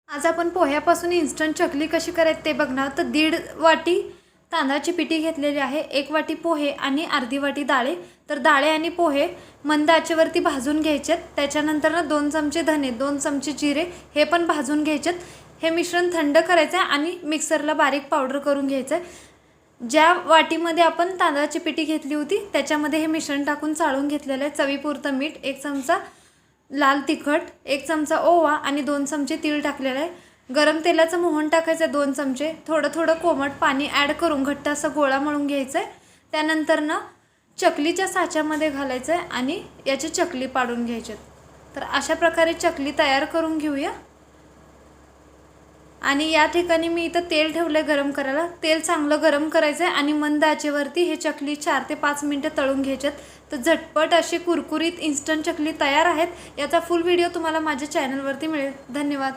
आज आपण पोह्यापासून इन्स्टंट चकली कशी करायची ते बघणार. तर 1.5 वाटी तांदळाची पिठी घेतलेली आहे, 1 वाटी पोहे आणि अर्धी वाटी डाळे. तर डाळे आणि पोहे मंद आचेवरती भाजून घ्यायचेत. त्याच्यानंतर ना 2 चमचे धने, 2 चमचे जिरे हे पण भाजून घ्यायचेत. हे मिश्रण थंड करायचं आहे आणि मिक्सरला बारीक पावडर करून घ्यायचं आहे. ज्या वाटीमध्ये आपण तांदळाची पिठी घेतली होती त्याच्यामध्ये हे मिश्रण टाकून चाळून घेतलेलं आहे. चवीपुरतं मीठ, 1 चमचा लाल तिखट, 1 चमचा ओवा आणि 2 चमचे तीळ टाकलेलं आहे. गरम तेलाचं मोहन टाकायचं 2 चमचे. थोडं थोडं कोमट पाणी ॲड करून घट्ट असा गोळा मळून घ्यायचा आहे. त्यानंतर ना चकलीच्या साच्यामध्ये घालायचं आहे आणि याची चकली पाडून घ्यायची. तर अशा प्रकारे चकली तयार करून घेऊया. आणि या ठिकाणी मी इथं तेल ठेवलं गरम करायला. तेल चांगलं गरम करायचं आहे आणि मंद आचेवरती हे चकली 4 ते 5 मिनिटं तळून घ्यायच्यात. तर झटपट अशी कुरकुरीत इन्स्टंट चकली तयार आहेत. याचा फुल व्हिडिओ तुम्हाला माझ्या चॅनलवरती मिळेल. धन्यवाद.